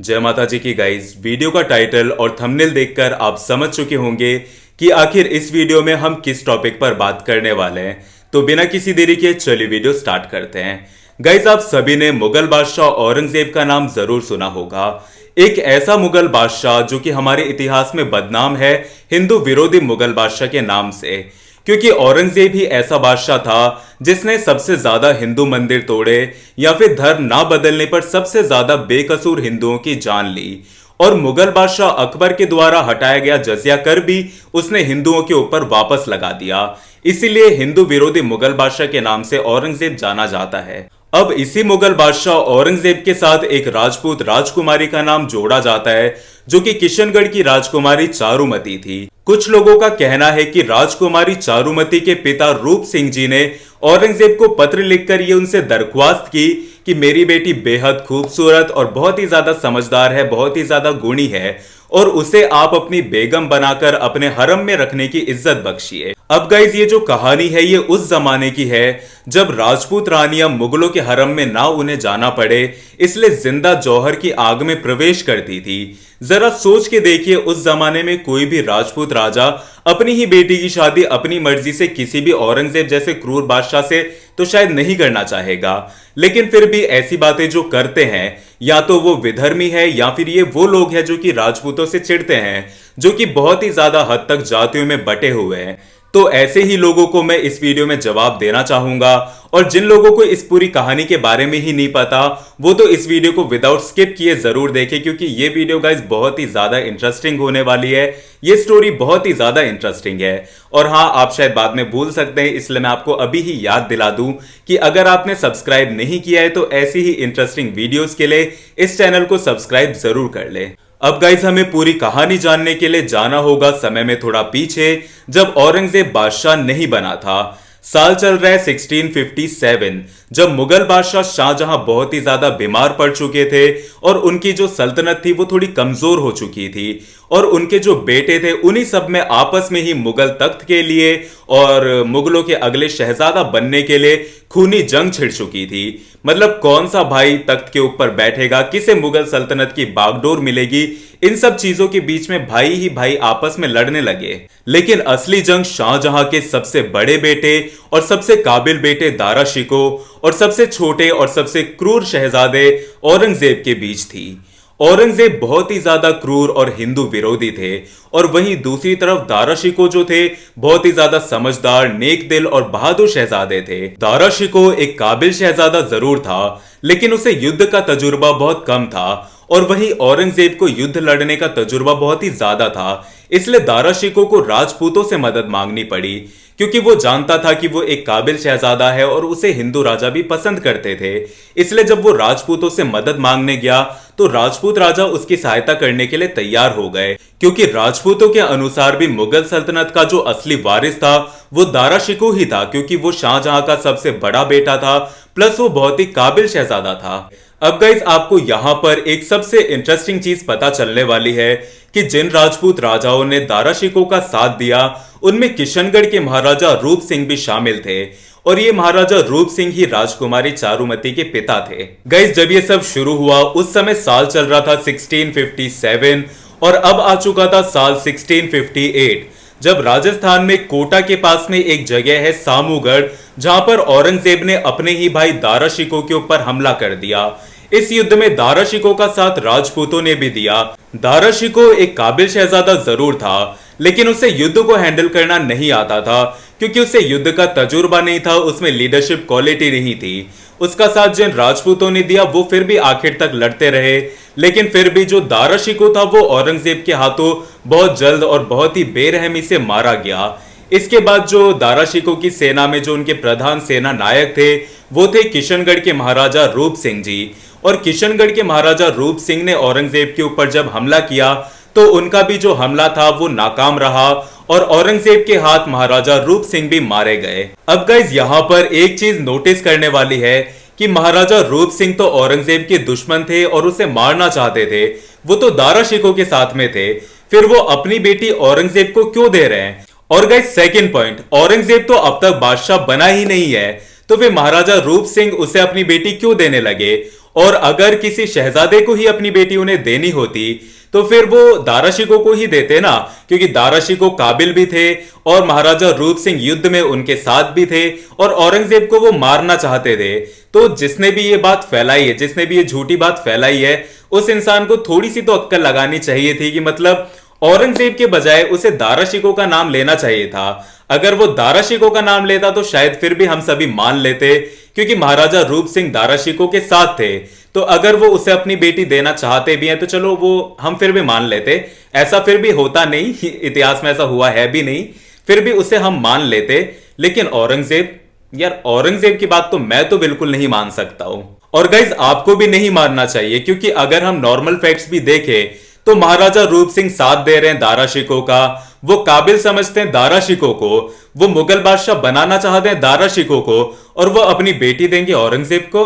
जय माता जी की गाइस। वीडियो का टाइटल और थंबनेल देखकर आप समझ चुके होंगे कि आखिर इस वीडियो में हम किस टॉपिक पर बात करने वाले हैं। तो बिना किसी देरी के चलिए वीडियो स्टार्ट करते हैं। गाइस, आप सभी ने मुगल बादशाह औरंगजेब का नाम जरूर सुना होगा। एक ऐसा मुगल बादशाह जो कि हमारे इतिहास में बदनाम है हिंदू विरोधी मुगल बादशाह के नाम से, क्योंकि औरंगजेब ही ऐसा बादशाह था जिसने सबसे ज्यादा हिंदू मंदिर तोड़े या फिर धर्म ना बदलने पर सबसे ज्यादा बेकसूर हिंदुओं की जान ली। और मुगल बादशाह अकबर के द्वारा हटाया गया जजिया कर भी उसने हिंदुओं के ऊपर वापस लगा दिया। इसीलिए हिंदू विरोधी मुगल बादशाह के नाम से औरंगजेब जाना जाता है। अब इसी मुगल बादशाह औरंगजेब के साथ एक राजपूत राजकुमारी का नाम जोड़ा जाता है जो कि किशनगढ़ की राजकुमारी चारुमती थी। कुछ लोगों का कहना है कि राजकुमारी चारुमती के पिता रूप सिंह जी ने औरंगजेब को पत्र लिखकर ये उनसे दरख्वास्त की कि मेरी बेटी बेहद खूबसूरत और बहुत ही ज्यादा समझदार है, बहुत ही ज्यादा गुणी है और उसे आप अपनी बेगम बनाकर अपने हरम में रखने की इज्जत बख्शिए। अब गाइज, ये जो कहानी है ये उस जमाने की है जब राजपूत रानियां मुगलों के हरम में ना उन्हें जाना पड़े, इसलिए जिंदा जौहर की आग में प्रवेश करती थी। जरा सोच के देखिए, उस जमाने में कोई भी राजपूत राजा अपनी ही बेटी की शादी अपनी मर्जी से किसी भी औरंगजेब जैसे क्रूर बादशाह से तो शायद नहीं करना चाहेगा। लेकिन फिर भी ऐसी बातें जो करते हैं या तो वो विधर्मी है या फिर ये वो लोग हैं जो कि राजपूतों से चिढ़ते हैं, जो कि बहुत ही ज्यादा हद तक जातियों में बटे हुए हैं। तो ऐसे ही लोगों को मैं इस वीडियो में जवाब देना चाहूंगा। और जिन लोगों को इस पूरी कहानी के बारे में ही नहीं पता वो तो इस वीडियो को विदाउट स्किप किए जरूर देखें, क्योंकि ये वीडियो गाइस बहुत ही ज्यादा इंटरेस्टिंग होने वाली है। ये स्टोरी बहुत ही ज्यादा इंटरेस्टिंग है। और हाँ, आप शायद बाद में भूल सकते हैं, इसलिए मैं आपको अभी ही याद दिला दूं कि अगर आपने सब्सक्राइब नहीं किया है तो ऐसी ही इंटरेस्टिंग वीडियोस के लिए इस चैनल को सब्सक्राइब जरूर कर ले। अब गाइस, हमें पूरी कहानी जानने के लिए जाना होगा समय में थोड़ा पीछे, जब औरंगजेब बादशाह नहीं बना था। साल चल रहा है 1657, जब मुगल बादशाह शाहजहां बहुत ही ज्यादा बीमार पड़ चुके थे और उनकी जो सल्तनत थी वो थोड़ी कमजोर हो चुकी थी। और उनके जो बेटे थे उन्हीं सब में आपस में ही मुगल तख्त के लिए और मुगलों के अगले शहजादा बनने के लिए खूनी जंग छिड़ चुकी थी। मतलब कौन सा भाई तख्त के ऊपर बैठेगा, किसे मुगल सल्तनत की बागडोर मिलेगी, इन सब चीजों के बीच में भाई ही भाई आपस में लड़ने लगे। लेकिन असली जंग शाहजहां के सबसे बड़े बेटे और सबसे काबिल बेटे दारा शिको और सबसे छोटे और सबसे क्रूर शहजादे औरंगजेब के बीच थी। औरंगजेब बहुत ही ज्यादा क्रूर और हिंदू विरोधी थे और वहीं दूसरी तरफ दारा शिको जो थे बहुत ही ज्यादा समझदार, नेक दिल और बहादुर शहजादे थे। दारा शिको एक काबिल शहजादा जरूर था, लेकिन उसे युद्ध का तजुर्बा बहुत कम था और वहीं औरंगजेब को युद्ध लड़ने का तजुर्बा बहुत ही ज्यादा था। इसलिए दारा शिको को राजपूतों से मदद मांगनी पड़ी, क्योंकि वो जानता था कि वो एक काबिल शहजादा है और उसे हिंदू राजा भी पसंद करते थे। इसलिए जब वो राजपूतों से मदद मांगने गया तो राजपूत राजा उसकी सहायता करने के लिए तैयार हो गए, क्योंकि राजपूतों के अनुसार भी मुगल सल्तनत का जो असली वारिस था वो दारा शिको ही था, क्योंकि वो शाहजहां का सबसे बड़ा बेटा था, प्लस वो बहुत ही काबिल शहजादा था। अब गाइस, आपको यहां पर एक सबसे इंटरेस्टिंग चीज पता चलने वाली है कि जिन राजपूत राजाओं ने दारा शिको का साथ दिया उनमें किशनगढ़ के महाराजा रूप सिंह भी शामिल थे और ये महाराजा रूप सिंह ही राजकुमारी चारुमती के पिता थे। गाइस, जब ये सब शुरू हुआ उस समय साल चल रहा था 1657 और अब आ चुका था साल 1658, जब राजस्थान में कोटा के पास में एक जगह है सामूगढ़, जहां पर औरंगजेब ने अपने ही भाई दारा शिको के ऊपर हमला कर दिया। इस युद्ध में दारा शिको का साथ राजपूतों ने भी दिया। दारा शिको एक काबिल शहजादा जरूर था, लेकिन उसे युद्ध को हैंडल करना नहीं आता था, क्योंकि उसे युद्ध का तजुर्बा नहीं था, उसमें लीडरशिप क्वालिटी नहीं थी। उसका साथ जिन राजपूतों ने दिया वो फिर भी आखिर तक लड़ते रहे, लेकिन फिर भी जो दारा शिको था वो औरंगजेब के हाथों बहुत जल्द और बहुत ही बेरहमी से मारा गया। इसके बाद जो दारा शिको की सेना में जो उनके प्रधान सेना नायक थे वो थे किशनगढ़ के महाराजा रूप सिंह जी। और किशनगढ़ के महाराजा रूप सिंह ने औरंगजेब के ऊपर जब हमला किया तो उनका भी जो हमला था वो नाकाम रहा और औरंगजेब के हाथ महाराजा रूप सिंह भी मारे गए। अब गाइस, यहाँ पर एक चीज नोटिस करने वाली है कि महाराजा रूप सिंह तो औरंगजेब के दुश्मन थे और उसे मारना चाहते थे, वो तो दारा शिको के साथ में थे, फिर वो अपनी बेटी औरंगजेब को क्यों दे रहे हैं? और गाइस, सेकंड पॉइंट, औरंगजेब तो अब तक बादशाह बना ही नहीं है, तो फिर महाराजा रूप सिंह उसे अपनी बेटी क्यों देने लगे? और अगर किसी शहजादे को ही अपनी बेटी उन्हें देनी होती तो फिर वो दारा शिकोह को ही देते ना, क्योंकि दारा शिकोह काबिल भी थे और महाराजा रूप सिंह युद्ध में उनके साथ भी थे और औरंगजेब को वो मारना चाहते थे। तो जिसने भी ये बात फैलाई है, जिसने भी ये झूठी बात फैलाई है, उस इंसान को थोड़ी सी तो अक्कल लगानी चाहिए थी कि मतलब औरंगजेब के बजाय उसे दारा शिकोह का नाम लेना चाहिए था। अगर वो दारा शिकोह का नाम लेता तो शायद फिर भी हम सभी मान लेते, क्योंकि महाराजा रूप सिंह दारा शिकोह के साथ थे। तो अगर वो उसे अपनी बेटी देना चाहते भी हैं तो चलो वो हम फिर भी मान लेते। ऐसा फिर भी होता नहीं, इतिहास में ऐसा हुआ है भी नहीं, फिर भी उसे हम मान लेते। लेकिन औरंगजेब, यार औरंगजेब की बात तो मैं तो बिल्कुल नहीं मान सकता हूं। और गाइज आपको भी नहीं मानना चाहिए, क्योंकि अगर हम नॉर्मल फैक्ट्स भी देखें तो महाराजा रूप सिंह साथ दे रहे हैं दारा शिकोह का, वो काबिल समझते हैं दारा शिकोह को, वो मुगल बादशाह बनाना चाहते हैं दारा शिकोह को, और वो अपनी बेटी देंगे औरंगजेब को।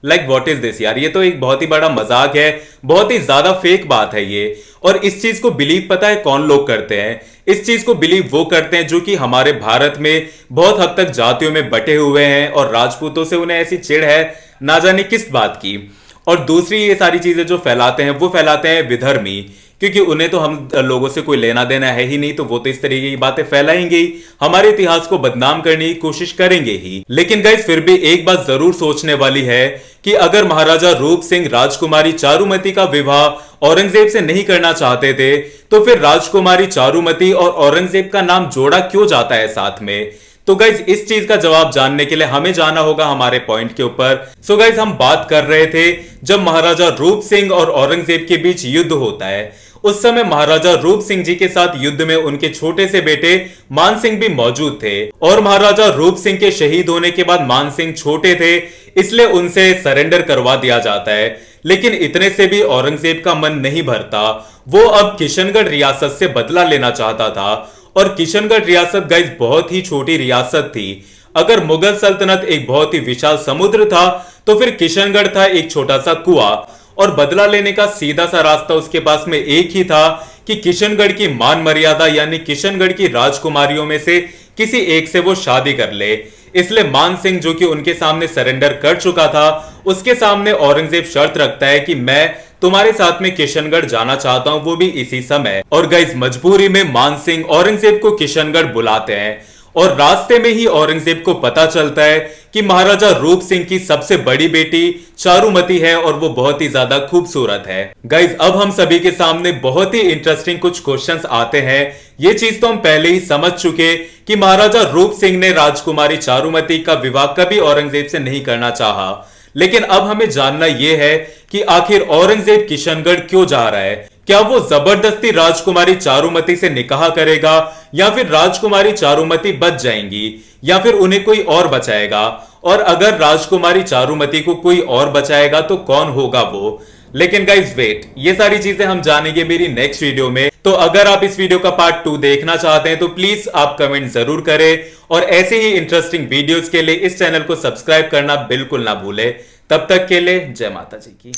लाइक व्हाट इज दिस यार, ये तो एक बहुत ही बड़ा मजाक है, बहुत ही ज्यादा फेक बात है ये। और इस चीज को बिलीव पता है कौन लोग करते हैं? इस चीज को बिलीव वो करते हैं जो कि हमारे भारत में बहुत हद तक जातियों में बटे हुए हैं और राजपूतों से उन्हें ऐसी चिढ़ है ना जाने किस बात की। और दूसरी ये सारी चीजें जो फैलाते हैं वो फैलाते हैं विधर्मी, क्योंकि उन्हें तो हम लोगों से कोई लेना देना है ही नहीं, तो वो तो इस तरीके की बातें फैलाएंगे ही, हमारे इतिहास को बदनाम करने की कोशिश करेंगे ही। लेकिन गाइस फिर भी एक बात जरूर सोचने वाली है कि अगर महाराजा रूप सिंह राजकुमारी चारुमती का विवाह औरंगजेब से नहीं करना चाहते थे तो फिर राजकुमारी चारुमती और औरंगजेब का नाम जोड़ा क्यों जाता है साथ में? तो गाइज इस चीज का जवाब जानने के लिए हमें जाना होगा हमारे पॉइंट के ऊपर। सो गाइज हम बात कर रहे थे जब महाराजा रूप सिंह और औरंगजेब के बीच युद्ध होता है, उस समय महाराजा रूप सिंह जी के साथ युद्ध में उनके छोटे से बेटे मान सिंह भी मौजूद थे। और महाराजा रूप सिंह के शहीद होने के बाद मान सिंह छोटे थे, इसलिए उनसे सरेंडर करवा दिया जाता है। लेकिन इतने से भी औरंगजेब का मन नहीं भरता, वो अब किशनगढ़ रियासत से बदला लेना चाहता था। और किशनगढ़ रियासत गाइस बहुत ही छोटी रियासत थी। अगर मुगल सल्तनत एक बहुत ही विशाल समुद्र था तो फिर किशनगढ़ था एक छोटा सा कुआं। और बदला लेने का सीधा सा रास्ता उसके पास में एक ही था कि किशनगढ़ की मान मर्यादा यानी किशनगढ़ की राजकुमारियों में से किसी एक से वो शादी कर ले। इसलिए मान सिंह जो कि उनके सामने सरेंडर कर चुका था, उसके सामने औरंगजेब शर्त रखता है कि मैं तुम्हारे साथ में किशनगढ़ जाना चाहता हूं, वो भी इसी समय। और गाइस मजबूरी में मान सिंह औरंगजेब को किशनगढ़ बुलाते हैं और रास्ते में ही औरंगजेब को पता चलता है कि महाराजा रूप सिंह की सबसे बड़ी बेटी चारुमती है और वो बहुत ही ज्यादा खूबसूरत है। गाइज अब हम सभी के सामने बहुत ही इंटरेस्टिंग कुछ क्वेश्चंस आते हैं। ये चीज तो हम पहले ही समझ चुके कि महाराजा रूप सिंह ने राजकुमारी चारुमती का विवाह कभी औरंगजेब से नहीं करना चाहा। लेकिन अब हमें जानना यह है कि आखिर औरंगजेब किशनगढ़ क्यों जा रहा है? क्या वो जबरदस्ती राजकुमारी चारुमती से निकाह करेगा या फिर राजकुमारी चारुमती बच जाएंगी या फिर उन्हें कोई और बचाएगा? और अगर राजकुमारी चारुमती को कोई और बचाएगा तो कौन होगा वो? लेकिन गाइज वेट, ये सारी चीजें हम जानेंगे मेरी नेक्स्ट वीडियो में। तो अगर आप इस वीडियो का पार्ट 2 देखना चाहते हैं तो प्लीज आप कमेंट जरूर करें और ऐसे ही इंटरेस्टिंग वीडियोस के लिए इस चैनल को सब्सक्राइब करना बिल्कुल ना भूलें। तब तक के लिए जय माता जी की।